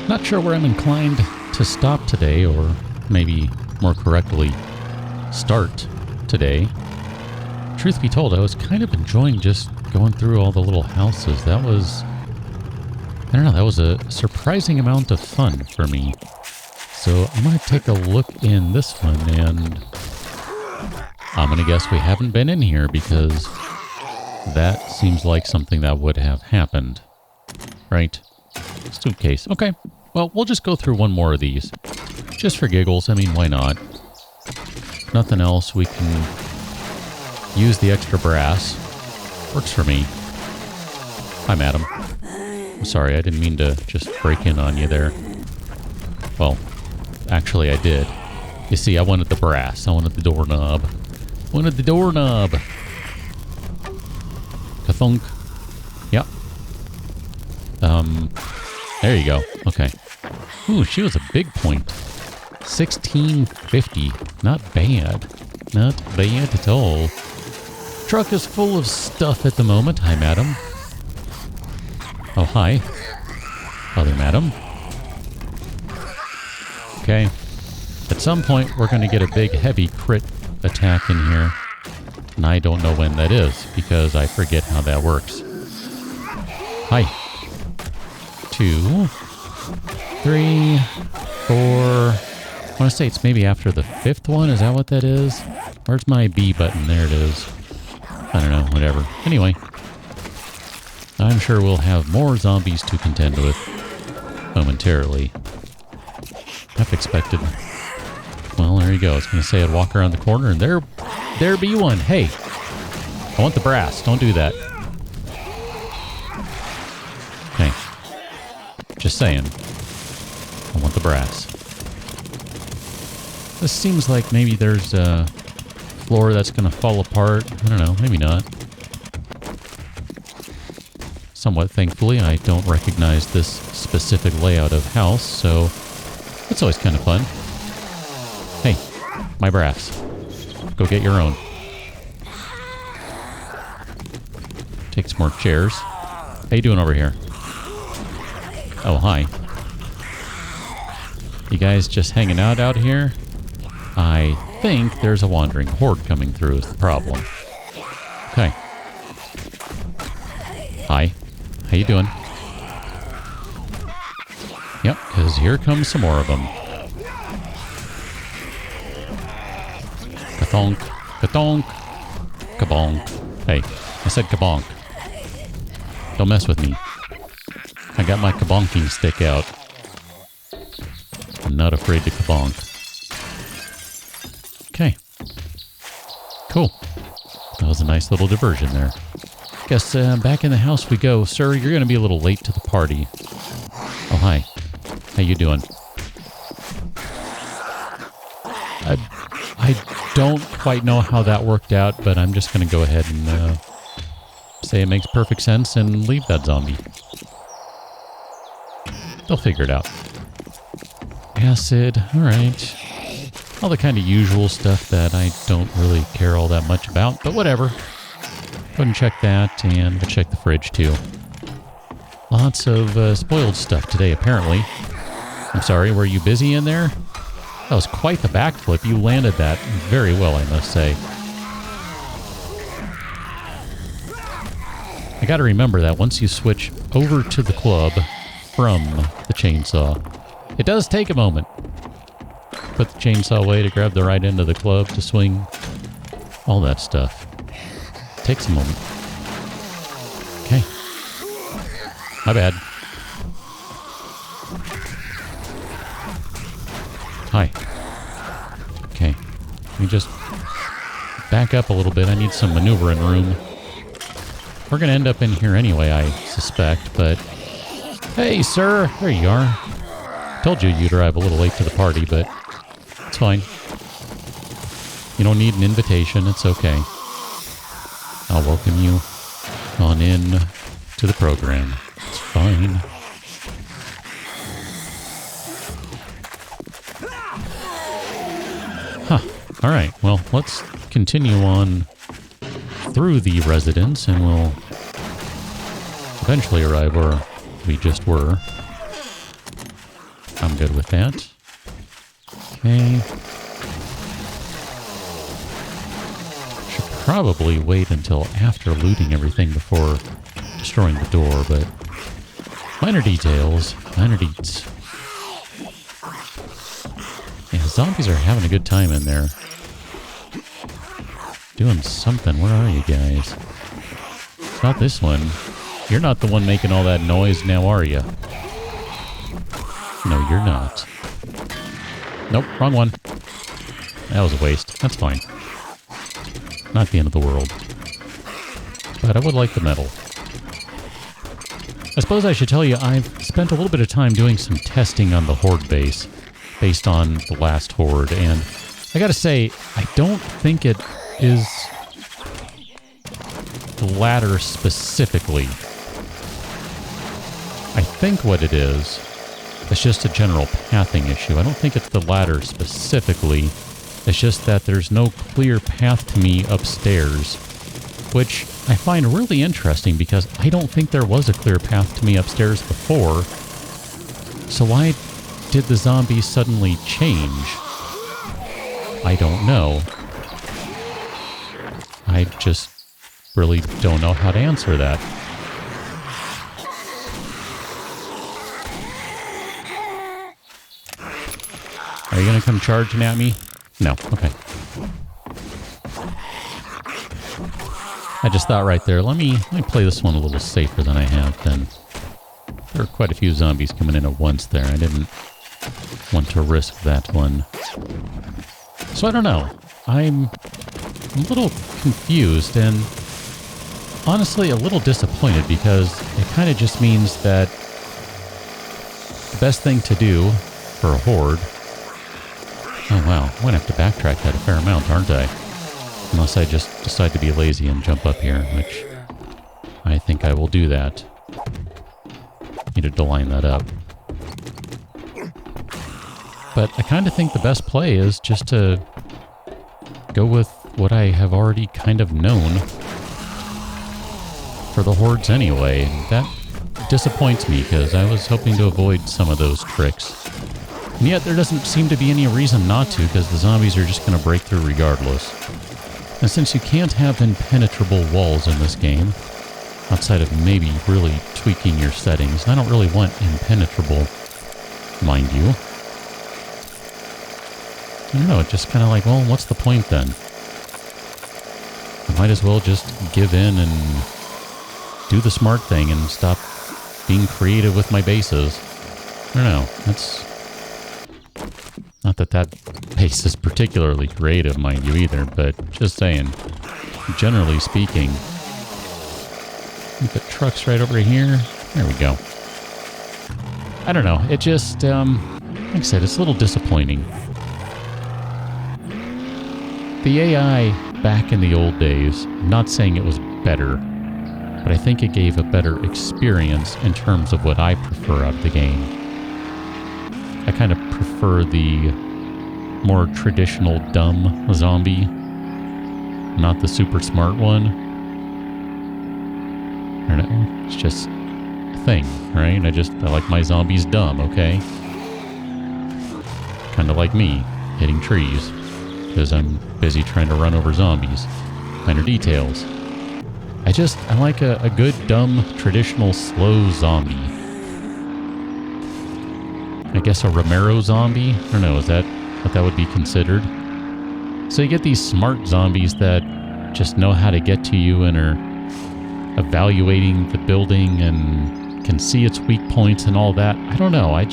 Not sure where I'm inclined to stop today, or maybe more correctly, start today. Truth be told, I was kind of enjoying just going through all the little houses. That was, I don't know, that was a surprising amount of fun for me. So I'm going to take a look in this one, and I'm going to guess we haven't been in here because that seems like something that would have happened. Right? Suitcase. Okay. Well, we'll just go through one more of these. Just for giggles. I mean, why not? Nothing else. We can use the extra brass. Works for me. Hi, madam. I'm sorry, I didn't mean to just break in on you there. Well, actually I did. You see, I wanted the brass. I wanted the doorknob. Wanted the doorknob. Ka-thunk. Yep. There you go. Okay. Ooh, she was a big point. 1650. Not bad. Not bad at all. Truck is full of stuff at the moment. Hi, madam. Oh, hi. Other madam. Okay. At some point, we're going to get a big, heavy crit attack in here. And I don't know when that is, because I forget how that works. Hi. 2, 3, 4. I want to say it's maybe after the 5th one. Is that what that is? Where's my B button? There it is. I don't know. Whatever. Anyway. I'm sure we'll have more zombies to contend with momentarily. Half expected. Well, there you go. I was going to say I'd walk around the corner and there be one. Hey, I want the brass. Don't do that. Okay. Just saying. I want the brass. This seems like maybe there's a floor that's going to fall apart. I don't know. Maybe not. Somewhat thankfully, I don't recognize this specific layout of house, so it's always kind of fun. Hey, my brass. Go get your own. Take some more chairs. How you doing over here? Oh, hi. You guys just hanging out here? I think there's a wandering horde coming through is the problem. Okay. Hi. How you doing? Yep, because here comes some more of them. Ka-thonk, ka-thonk, ka-bonk. Hey, I said ka-bonk. Don't mess with me. I got my ka-bonking stick out. I'm not afraid to ka-bonk. Okay. Cool. That was a nice little diversion there. Guess back in the house we go. Sir, you're going to be a little late to the party. Oh, hi. How you doing? I don't quite know how that worked out, but I'm just going to go ahead and say it makes perfect sense and leave that zombie. They'll figure it out. Acid. All right. All the kind of usual stuff that I don't really care all that much about, but whatever. Go ahead and check that, and we'll check the fridge, too. Lots of spoiled stuff today, apparently. I'm sorry, were you busy in there? That was quite the backflip. You landed that very well, I must say. I gotta remember that once you switch over to the club from the chainsaw, it does take a moment. Put the chainsaw away to grab the right end of the club to swing. All that stuff. Takes a moment. Okay. My bad. Hi. Okay. Let me just back up a little bit. I need some maneuvering room. We're going to end up in here anyway, I suspect, but... Hey, sir! There you are. Told you you'd arrive a little late to the party, but it's fine. You don't need an invitation. It's okay. I'll welcome you on in to the program. It's fine. Huh. All right. Well, let's continue on through the residence, and we'll eventually arrive where we just were. good with that. Okay. Should probably wait until after looting everything before destroying the door, but minor details, minor deets. Yeah, zombies are having a good time in there. Doing something. Where are you guys? It's not this one. You're not the one making all that noise now, are you? No, you're not. Nope, wrong one. That was a waste. That's fine. Not the end of the world. But I would like the metal. I suppose I should tell you, I've spent a little bit of time doing some testing on the Horde base, based on the last Horde, and I gotta say, I don't think it is the latter specifically. I think what it is, it's just a general pathing issue. I don't think it's the latter specifically. It's just that there's no clear path to me upstairs, which I find really interesting because I don't think there was a clear path to me upstairs before. So why did the zombies suddenly change? I don't know. I just really don't know how to answer that. Are you gonna come charging at me? No. Okay. I just thought right there, let me play this one a little safer than I have been. There are quite a few zombies coming in at once there. I didn't want to risk that one. So I don't know. I'm a little confused and honestly a little disappointed because it kind of just means that the best thing to do for a horde... Oh wow, I'm going to have to backtrack that a fair amount, aren't I? Unless I just decide to be lazy and jump up here, which I think I will do that. Needed to line that up. But I kind of think the best play is just to go with what I have already kind of known for the hordes anyway. That disappoints me because I was hoping to avoid some of those tricks. And yet there doesn't seem to be any reason not to because the zombies are just going to break through regardless. And since you can't have impenetrable walls in this game, outside of maybe really tweaking your settings, and I don't really want impenetrable, mind you. I don't know, it's just kind of like, well, what's the point then? I might as well just give in and do the smart thing and stop being creative with my bases. I don't know, that's... Not that that base is particularly creative, mind you, either, but just saying, generally speaking. The truck's right over here. There we go. I don't know, it just, like I said, it's a little disappointing. The AI back in the old days, I'm not saying it was better, but I think it gave a better experience in terms of what I prefer out of the game. I kind of prefer the more traditional dumb zombie, not the super smart one. I don't know, it's just a thing, right? I like my zombies dumb, okay? Kind of like me, hitting trees, because I'm busy trying to run over zombies. Minor details. I like a good, dumb, traditional, slow zombie. I guess a Romero zombie? I don't know, is that what that would be considered? So you get these smart zombies that just know how to get to you and are evaluating the building and can see its weak points and all that. I don't know, I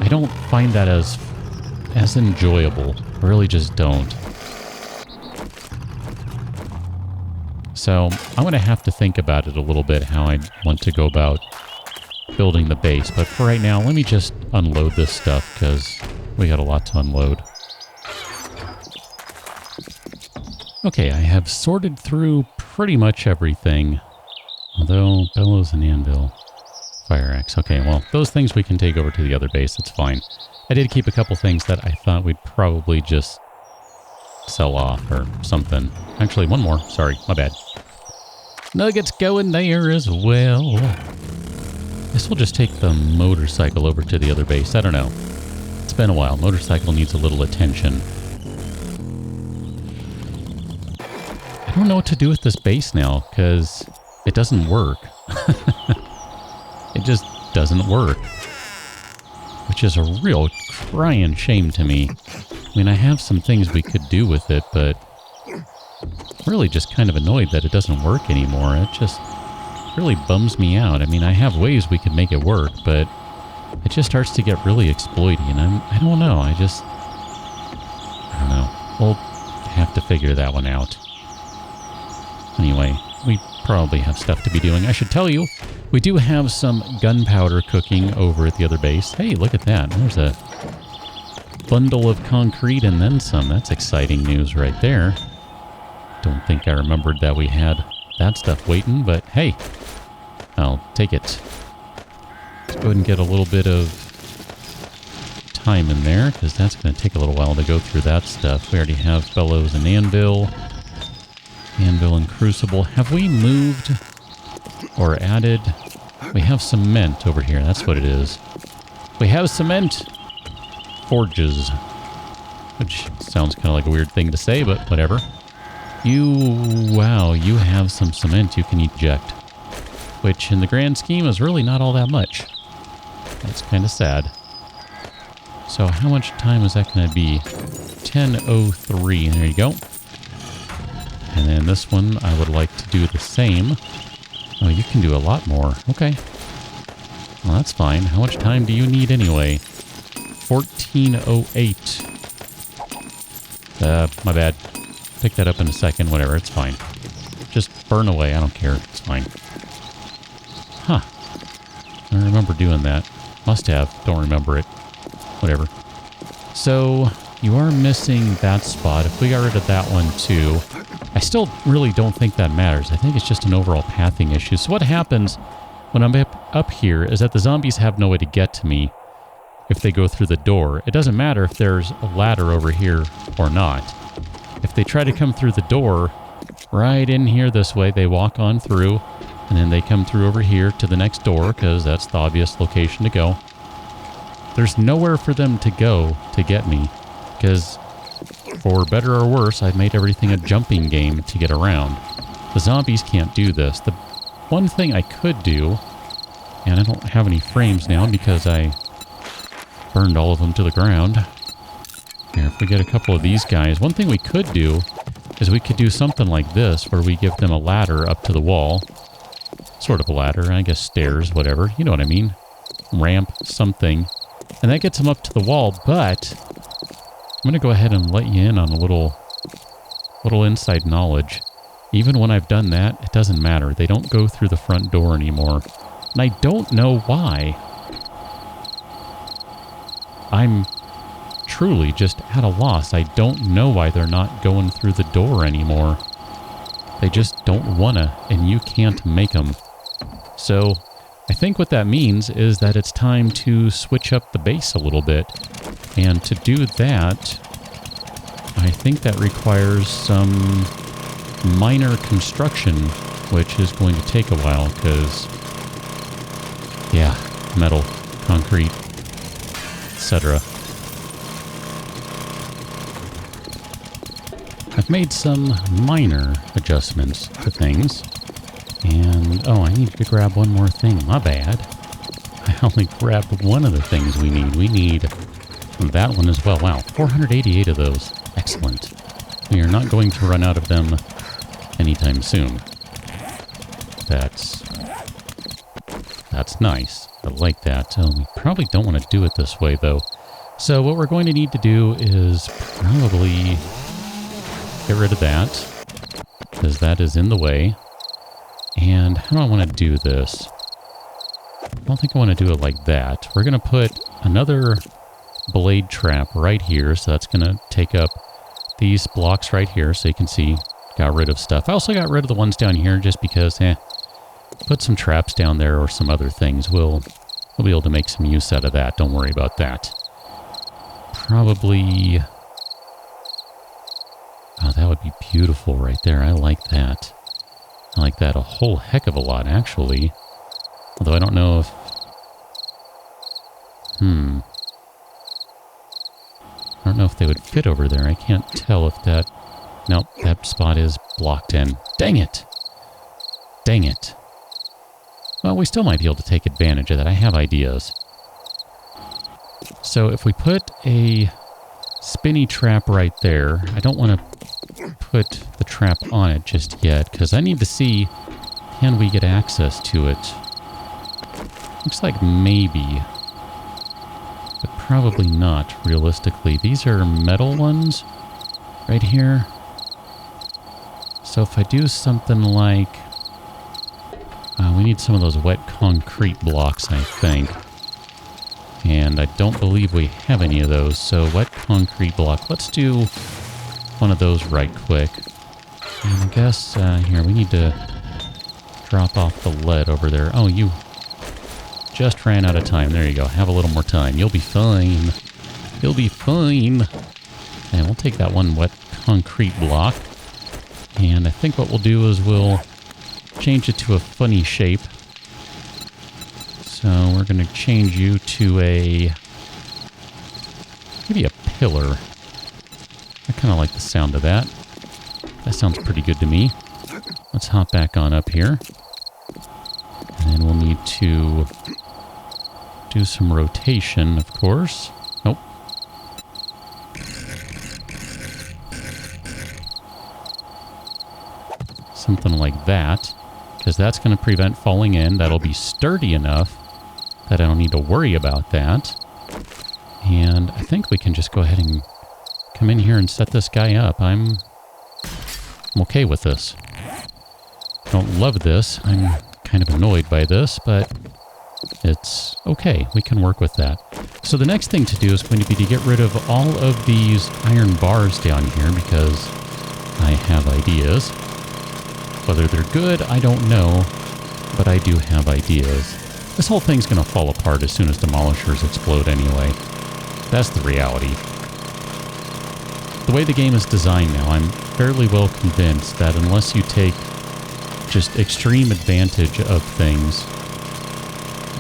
don't find that as enjoyable. I really just don't. So I'm going to have to think about it a little bit, how I want to go about building the base. But for right now, let me just unload this stuff, because we got a lot to unload. Okay, I have sorted through pretty much everything. Although, bellows and anvil. Fire axe. Okay, well, those things we can take over to the other base. It's fine. I did keep a couple things that I thought we'd probably just sell off or something. Actually, one more. Sorry, my bad. Nuggets going there as well. I guess we'll just take the motorcycle over to the other base. I don't know. It's been a while. Motorcycle needs a little attention. I don't know what to do with this base now, because it doesn't work. It just doesn't work. Which is a real crying shame to me. I mean, I have some things we could do with it, but really just kind of annoyed that it doesn't work anymore. It just really bums me out. I mean, I have ways we could make it work, but it just starts to get really exploity, and I don't know. I don't know. We'll have to figure that one out. Anyway, we probably have stuff to be doing. I should tell you, we do have some gunpowder cooking over at the other base. Hey, look at that. There's a bundle of concrete and then some. That's exciting news right there. Don't think I remembered that we had that stuff waiting, but hey, I'll take it. Let's go ahead and get a little bit of time in there, because that's going to take a little while to go through that stuff. We already have bellows and anvil. Anvil and crucible. Have we moved or added? We have cement over here. That's what it is. We have cement. Forges. Which sounds kind of like a weird thing to say, but whatever. Wow, you have some cement you can eject. Which, in the grand scheme, is really not all that much. That's kind of sad. So, how much time is that going to be? 10:03. There you go. And then this one, I would like to do the same. Oh, you can do a lot more. Okay. Well, that's fine. How much time do you need anyway? 14:08. My bad. Pick that up in a second. Whatever, it's fine. Just burn away. I don't care. It's fine. Huh. I remember doing that. Must have. Don't remember it. Whatever. So, you are missing that spot. If we got rid of that one too, I still really don't think that matters. I think it's just an overall pathing issue. So what happens when I'm up here is that the zombies have no way to get to me if they go through the door. It doesn't matter if there's a ladder over here or not. If they try to come through the door, right in here this way, they walk on through, and then they come through over here to the next door, because that's the obvious location to go. There's nowhere for them to go to get me, because for better or worse, I've made everything a jumping game to get around. The zombies can't do this. The one thing I could do, and I don't have any frames now because I burned all of them to the ground. Here, if we get a couple of these guys, one thing we could do is we could do something like this, where we give them a ladder up to the wall. Sort of a ladder, I guess stairs, whatever. You know what I mean. Ramp, something. And that gets them up to the wall, but I'm going to go ahead and let you in on a little inside knowledge. Even when I've done that, it doesn't matter. They don't go through the front door anymore. And I don't know why. I'm truly just at a loss. I don't know why they're not going through the door anymore. They just don't wanna, and you can't make them. So, I think what that means is that it's time to switch up the base a little bit. And to do that, I think that requires some minor construction, which is going to take a while, because, yeah, metal, concrete, etc. I've made some minor adjustments to things. And, oh, I need to grab one more thing. My bad. I only grabbed one of the things we need. We need that one as well. Wow, 488 of those. Excellent. We are not going to run out of them anytime soon. That's nice. I like that. We probably don't want to do it this way, though. So what we're going to need to do is probably get rid of that, because that is in the way. And how do I want to do this? I don't think I want to do it like that. We're going to put another blade trap right here, so that's going to take up these blocks right here, so you can see, got rid of stuff. I also got rid of the ones down here just because, put some traps down there or some other things. We'll be able to make some use out of that. Don't worry about that. Probably... oh, that would be beautiful right there. I like that. I like that a whole heck of a lot, actually. Although I don't know if I don't know if they would fit over there. I can't tell if that... Nope, that spot is blocked in. Dang it! Dang it. Well, we still might be able to take advantage of that. I have ideas. So if we put a spinny trap right there, I don't want to put the trap on it just yet, because I need to see, can we get access to it? Looks like maybe, but probably not, realistically. These are metal ones right here. So if I do something like... we need some of those wet concrete blocks, I think. And I don't believe we have any of those, so wet concrete block. Let's do one of those right quick. And I guess, here, we need to drop off the lead over there. Oh, you just ran out of time. There you go. Have a little more time. You'll be fine. You'll be fine. And we'll take that one wet concrete block. And I think what we'll do is we'll change it to a funny shape. So we're going to change you to a... maybe a pillar. I kind of like the sound of that. That sounds pretty good to me. Let's hop back on up here. And then we'll need to do some rotation, of course. Nope. Something like that. Because that's going to prevent falling in. That'll be sturdy enough that I don't need to worry about that. And I think we can just go ahead and come in here and set this guy up. I'm okay with this. Don't love this. I'm kind of annoyed by this, but it's okay. We can work with that. So the next thing to do is going to be to get rid of all of these iron bars down here because I have ideas. Whether they're good, I don't know, but I do have ideas. This whole thing's going to fall apart as soon as demolishers explode anyway. That's the reality. The way the game is designed now, I'm fairly well convinced that unless you take just extreme advantage of things,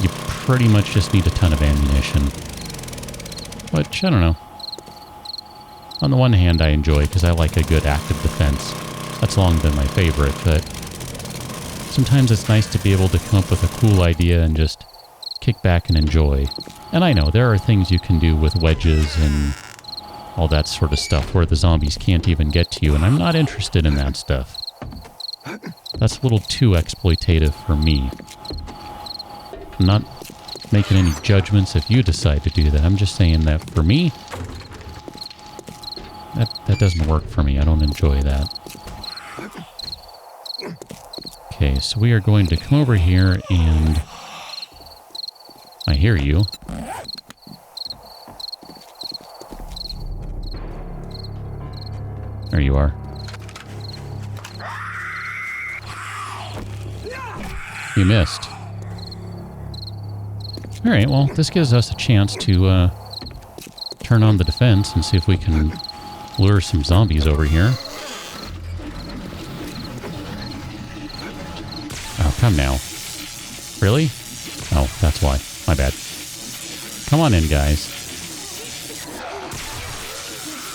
you pretty much just need a ton of ammunition. Which, I don't know. On the one hand, I enjoy because I like a good active defense. That's long been my favorite, but sometimes it's nice to be able to come up with a cool idea and just kick back and enjoy. And I know there are things you can do with wedges and all that sort of stuff where the zombies can't even get to you, and I'm not interested in that stuff. That's a little too exploitative for me. I'm not making any judgments if you decide to do that. I'm just saying that for me, that doesn't work for me. I don't enjoy that. Okay, so we are going to come over here and... I hear you. There you are. You missed. Alright, well, this gives us a chance to turn on the defense and see if we can lure some zombies over here. Oh, come now. Really? Oh, that's why. My bad. Come on in, guys.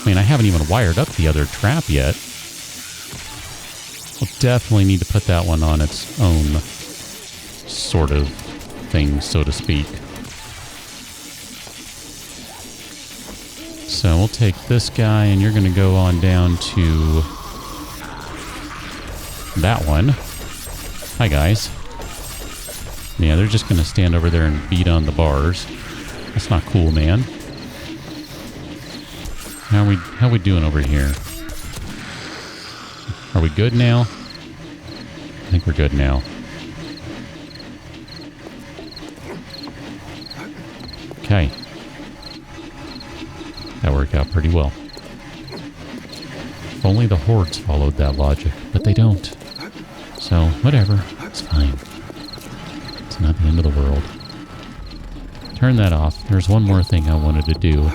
I mean, I haven't even wired up the other trap yet. We'll definitely need to put that one on its own sort of thing, so to speak. So we'll take this guy, and you're going to go on down to that one. Hi, guys. Yeah, they're just going to stand over there and beat on the bars. That's not cool, man. How we doing over here? Are we good now? I think we're good now. Okay. That worked out pretty well. If only the hordes followed that logic, but they don't. So, whatever. It's fine. It's not the end of the world. Turn that off. There's one more thing I wanted to do.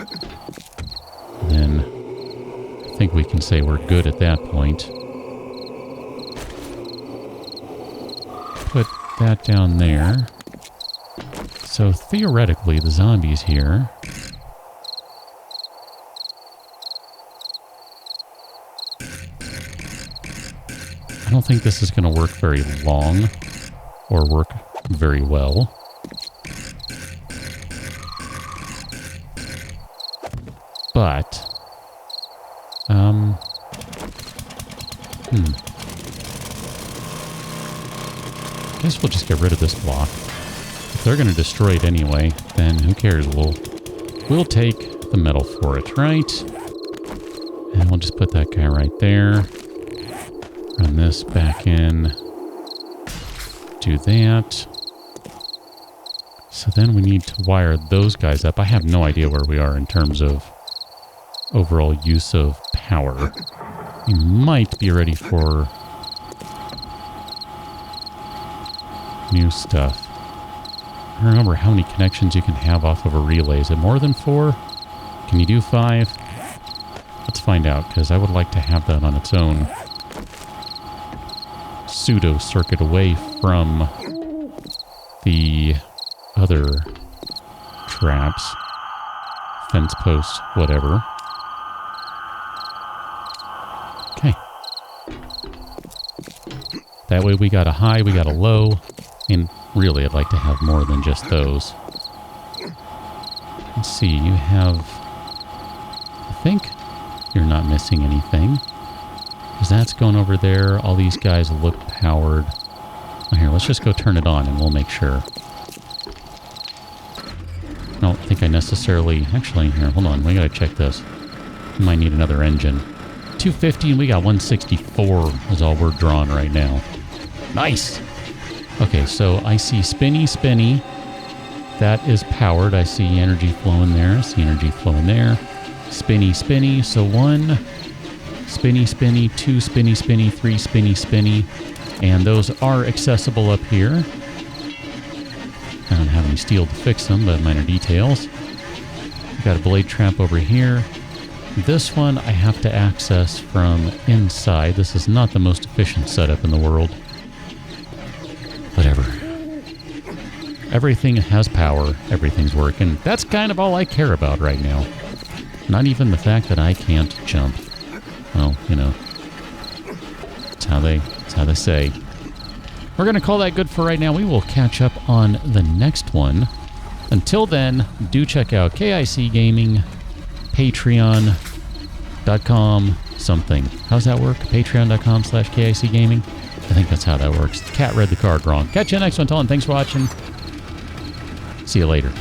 Then I think we can say we're good at that point. Put that down there. So theoretically, the zombies here... I don't think this is going to work very long or work very well. But, I guess we'll just get rid of this block. If they're going to destroy it anyway, then who cares? We'll take the metal for it, right? And we'll just put that guy right there. Run this back in. Do that. So then we need to wire those guys up. I have no idea where we are in terms of overall use of power. We might be ready for new stuff. I don't remember how many connections you can have off of a relay. Is it more than 4? Can you do 5? Let's find out, because I would like to have that on its own pseudo circuit away from the other traps, fence posts, whatever. Okay. That way we got a high, we got a low, and really I'd like to have more than just those. Let's see, you have... I think you're not missing anything. Because that's going over there. All these guys look powered. Oh, here, let's just go turn it on and we'll make sure. I don't think I necessarily... Actually, here, hold on. We gotta check this. We might need another engine. 250 and we got 164 is all we're drawing right now. Nice! Okay, so I see spinny. That is powered. I see energy flowing there. I see energy flowing there. Spinny. So 1... spinny, 2 spinny, 3 spinny, and those are accessible up here. I don't have any steel to fix them, but minor details. Got a blade trap over here. This one I have to access from inside. This is not the most efficient setup in the world. Whatever. Everything has power. Everything's working. That's kind of all I care about right now. Not even the fact that I can't jump. Well, you know, that's how they say. We're going to call that good for right now. We will catch up on the next one. Until then, do check out KIC Gaming, patreon.com something. How's that work? Patreon.com/KIC Gaming? I think that's how that works. The cat read the card wrong. Catch you next one, Tell, and thanks for watching. See you later.